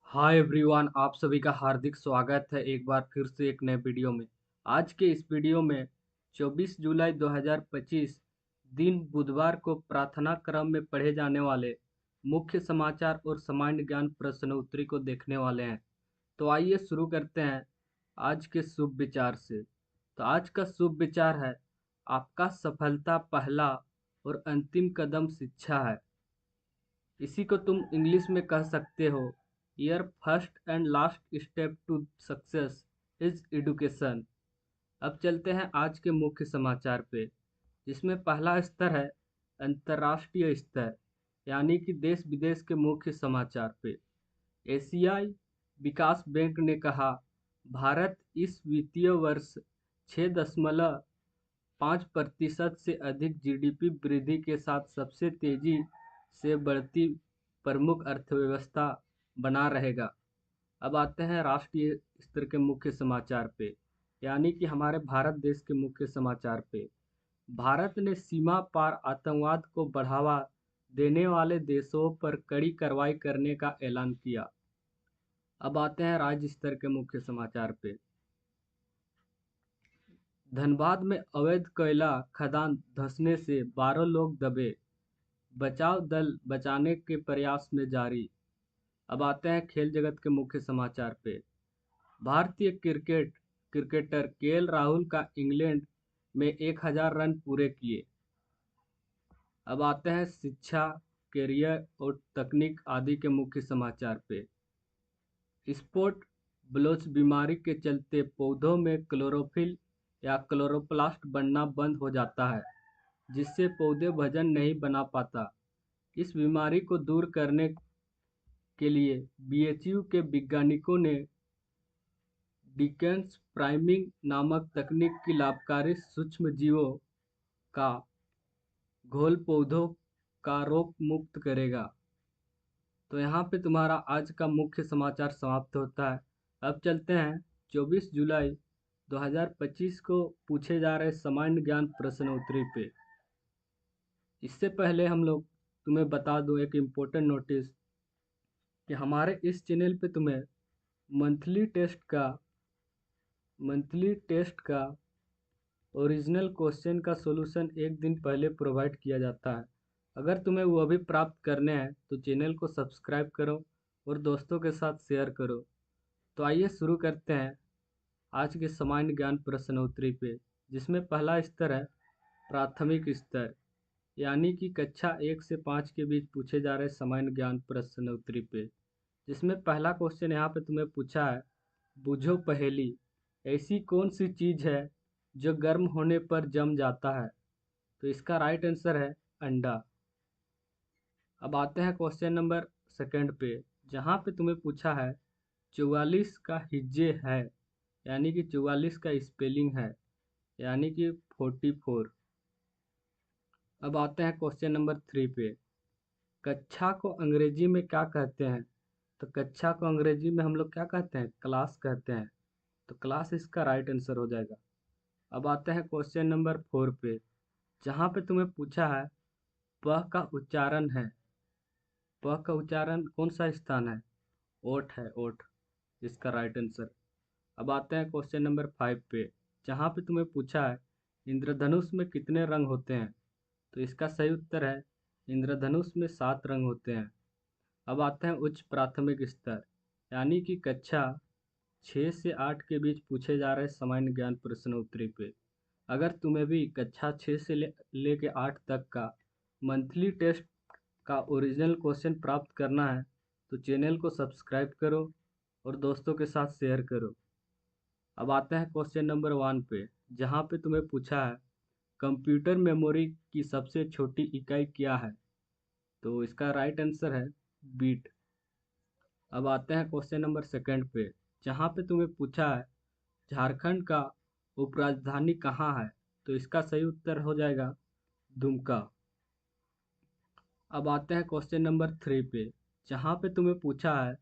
Hi everyone, आप सभी का हार्दिक स्वागत है एक बार फिर से एक नए वीडियो में। आज के इस वीडियो में 24 जुलाई 2025 दिन बुधवार को प्रार्थना क्रम में पढ़े जाने वाले मुख्य समाचार और सामान्य ज्ञान प्रश्नोत्तरी को देखने वाले हैं। तो आइए शुरू करते हैं आज के शुभ विचार से। तो आज का शुभ विचार है, आपका सफलता पहला और अंतिम कदम शिक्षा है। इसी को तुम इंग्लिश में कह सकते हो, your first and last step to success is education. अब चलते हैं आज के मुख्य समाचार पे, जिसमें पहला स्तर है अंतर्राष्ट्रीय स्तर, यानी कि देश विदेश के मुख्य समाचार पे। एशियाई विकास बैंक ने कहा, भारत इस वित्तीय वर्ष 6.5% से अधिक जीडीपी वृद्धि के साथ सबसे तेजी से बढ़ती प्रमुख अर्थव्यवस्था बना रहेगा। अब आते हैं राष्ट्रीय स्तर के मुख्य समाचार पे, यानी कि हमारे भारत देश के मुख्य समाचार पे। भारत ने सीमा पार आतंकवाद को बढ़ावा देने वाले देशों पर कड़ी कार्रवाई करने का ऐलान किया। अब आते हैं राज्य स्तर के मुख्य समाचार पे। धनबाद में अवैध कोयला खदान धंसने से 12 लोग दबे, बचाव दल बचाने के प्रयास में जारी। अब आते हैं खेल जगत के मुख्य समाचार पे। भारतीय क्रिकेटर केएल राहुल का इंग्लैंड में 1000 रन पूरे किए। अब आते हैं शिक्षा, कैरियर और तकनीक आदि के मुख्य समाचार पे। स्पॉट ब्लोच बीमारी के चलते पौधों में क्लोरोफिल या क्लोरोप्लास्ट बनना बंद हो जाता है, जिससे पौधे भोजन नहीं बना पाता। इस बीमारी को दूर करने के लिए बीएचयू के वैज्ञानिकों ने डिकेन्स प्राइमिंग नामक तकनीक की लाभकारी सूक्ष्मजीवों का घोल पौधों का रोग मुक्त करेगा। तो यहाँ पे तुम्हारा आज का मुख्य समाचार समाप्त होता है। अब चलते हैं 24 जुलाई 2025 को पूछे जा रहे सामान्य ज्ञान प्रश्नोत्तरी पे। इससे पहले हम लोग तुम्हें बता दूं एक इम्पोर्टेंट नोटिस, कि हमारे इस चैनल पे तुम्हें मंथली टेस्ट का ओरिजिनल क्वेश्चन का सॉल्यूशन एक दिन पहले प्रोवाइड किया जाता है। अगर तुम्हें वो भी प्राप्त करने हैं तो चैनल को सब्सक्राइब करो और दोस्तों के साथ शेयर करो। तो आइए शुरू करते हैं आज के सामान्य ज्ञान प्रश्नोत्तरी पे, जिसमें पहला स्तर है प्राथमिक स्तर, यानी कि कक्षा 1 से 5 के बीच पूछे जा रहे सामान्य ज्ञान प्रश्नोत्तरी पे। जिसमें पहला क्वेश्चन यहाँ पे तुम्हें पूछा है, बूझो पहेली, ऐसी कौन सी चीज़ है जो गर्म होने पर जम जाता है? तो इसका राइट आंसर है अंडा। अब आते हैं क्वेश्चन नंबर सेकंड पे, जहाँ पे तुम्हें पूछा है 44 का हिज्जे है, यानी कि 44 का स्पेलिंग है, यानी कि 44। अब आते हैं क्वेश्चन नंबर 3 पे, कक्षा को अंग्रेजी में क्या कहते हैं? तो कक्षा को अंग्रेजी में हम लोग क्या कहते हैं? क्लास कहते हैं। तो क्लास इसका राइट आंसर हो जाएगा। अब आते हैं क्वेश्चन नंबर 4 पे, जहाँ पे तुम्हें पूछा है प का उच्चारण है, प का उच्चारण कौन सा स्थान है? ओठ है, ओठ इसका राइट आंसर। अब आते हैं क्वेश्चन नंबर 5 पे, जहाँ पे तुम्हें पूछा है इंद्रधनुष में कितने रंग होते हैं? तो इसका सही उत्तर है इंद्रधनुष में 7 रंग होते हैं। अब आते हैं उच्च प्राथमिक स्तर, यानी कि कक्षा 6 से 8 के बीच पूछे जा रहे सामान्य ज्ञान प्रश्नोत्तरी पे। अगर तुम्हें भी कक्षा 6 से लेके 8 तक का मंथली टेस्ट का ओरिजिनल क्वेश्चन प्राप्त करना है तो चैनल को सब्सक्राइब करो और दोस्तों के साथ शेयर करो। अब आते हैं क्वेश्चन नंबर 1 पे, जहाँ पे तुम्हें पूछा है कंप्यूटर मेमोरी की सबसे छोटी इकाई क्या है? तो इसका राइट आंसर है बीट। अब आते हैं क्वेश्चन नंबर सेकंड पे, जहाँ पे तुम्हें पूछा है झारखंड का उपराजधानी कहाँ है? तो इसका सही उत्तर हो जाएगा दुमका। अब आते हैं क्वेश्चन नंबर 3 पे, जहाँ पे तुम्हें पूछा है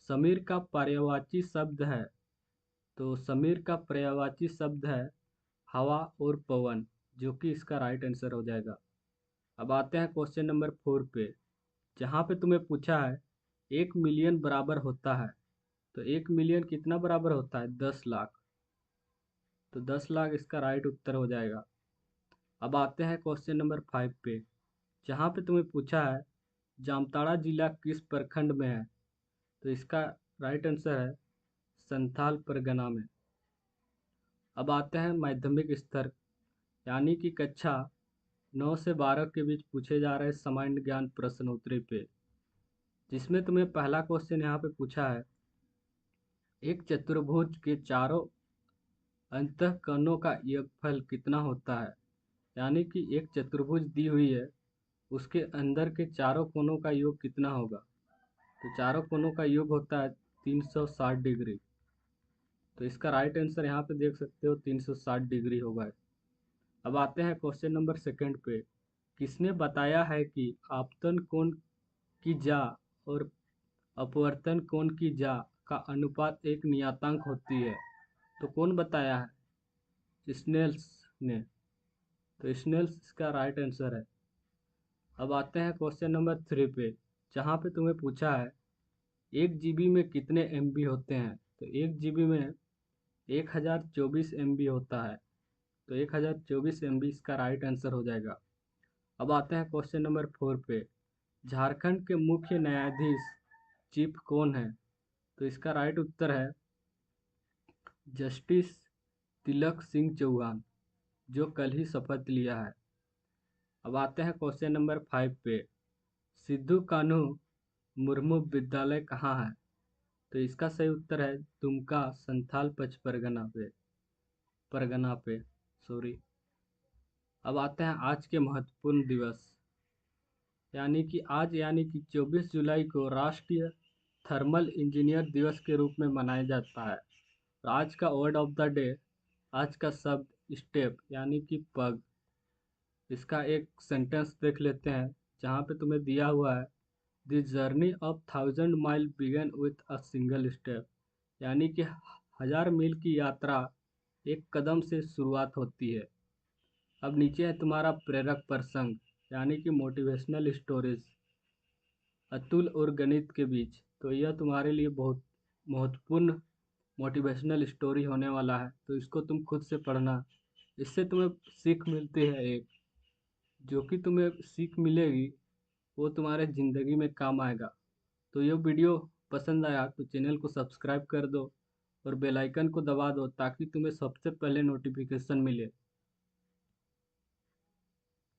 समीर का पर्यायवाची शब्द है। तो समीर का पर्यायवाची शब्द है हवा और पवन, जो कि इसका राइट आंसर हो जाएगा। अब आते हैं क्वेश्चन नंबर 4 पे, जहाँ पे तुम्हें पूछा है 1 मिलियन बराबर होता है। तो 1 मिलियन कितना बराबर होता है? 10 लाख। तो 10 लाख इसका राइट उत्तर हो जाएगा। अब आते हैं क्वेश्चन नंबर 5 पे, जहाँ पे तुम्हें पूछा है जामताड़ा जिला किस प्रखंड में है? तो इसका राइट आंसर है संथाल परगना में। अब आते हैं माध्यमिक स्तर यानी कि कक्षा 9 से 12 के बीच पूछे जा रहे सामान्य ज्ञान प्रश्न उत्तरी पे, जिसमें तुम्हें पहला क्वेश्चन यहाँ पे पूछा है एक चतुर्भुज के चारों अंतःकोणों का योगफल कितना होता है? यानी कि एक चतुर्भुज दी हुई है, उसके अंदर के चारों कोनों का योग कितना होगा? तो चारों कोनों का योग होता है 360 डिग्री। तो इसका राइट आंसर यहाँ पे देख सकते हो 360 डिग्री होगा। अब आते हैं क्वेश्चन नंबर सेकंड पे, किसने बताया है कि आपतन कोण की जा और अपवर्तन कोण की जा का अनुपात एक नियतांक होती है? तो कौन बताया है? स्नेल्स ने। तो स्नेल्स इसका राइट आंसर है। अब आते हैं क्वेश्चन नंबर 3 पे, जहाँ पे तुम्हें पूछा है 1 GB में कितने MB होते हैं? तो 1 GB में 1024 MB होता है। तो 1024 MB इसका राइट आंसर हो जाएगा। अब आते हैं क्वेश्चन नंबर 4 पे, झारखंड के मुख्य न्यायाधीश चीफ कौन है? तो इसका राइट उत्तर है जस्टिस तिलक सिंह चौहान, जो कल ही शपथ लिया है। अब आते हैं क्वेश्चन नंबर 5 पे, सिद्धू कान्हू मुर्मू विद्यालय कहाँ है? तो इसका सही उत्तर है दुमका संथाल पच परगना पे सॉरी। अब आते हैं आज के महत्वपूर्ण दिवस, यानी कि 24 जुलाई को राष्ट्रीय थर्मल इंजीनियर दिवस के रूप में मनाया जाता है। और आज का वर्ड ऑफ द डे, आज का शब्द स्टेप यानी कि पग। इसका एक सेंटेंस देख लेते हैं, जहाँ पे तुम्हें दिया हुआ है the journey of 1000 mile begin with a single step, यानी कि 1000 मील की यात्रा एक कदम से शुरुआत होती है। अब नीचे है तुम्हारा प्रेरक प्रसंग यानी कि मोटिवेशनल स्टोरीज, अतुल और गणित के बीच। तो यह तुम्हारे लिए बहुत महत्वपूर्ण मोटिवेशनल स्टोरी होने वाला है, तो इसको तुम खुद से पढ़ना। इससे तुम्हें सीख मिलती है एक, जो कि तुम्हें सीख मिलेगी वो तुम्हारे ज़िंदगी में काम आएगा। तो ये वीडियो पसंद आया तो चैनल को सब्सक्राइब कर दो और बेल आइकन को दबा दो, ताकि तुम्हें सबसे पहले नोटिफिकेशन मिले।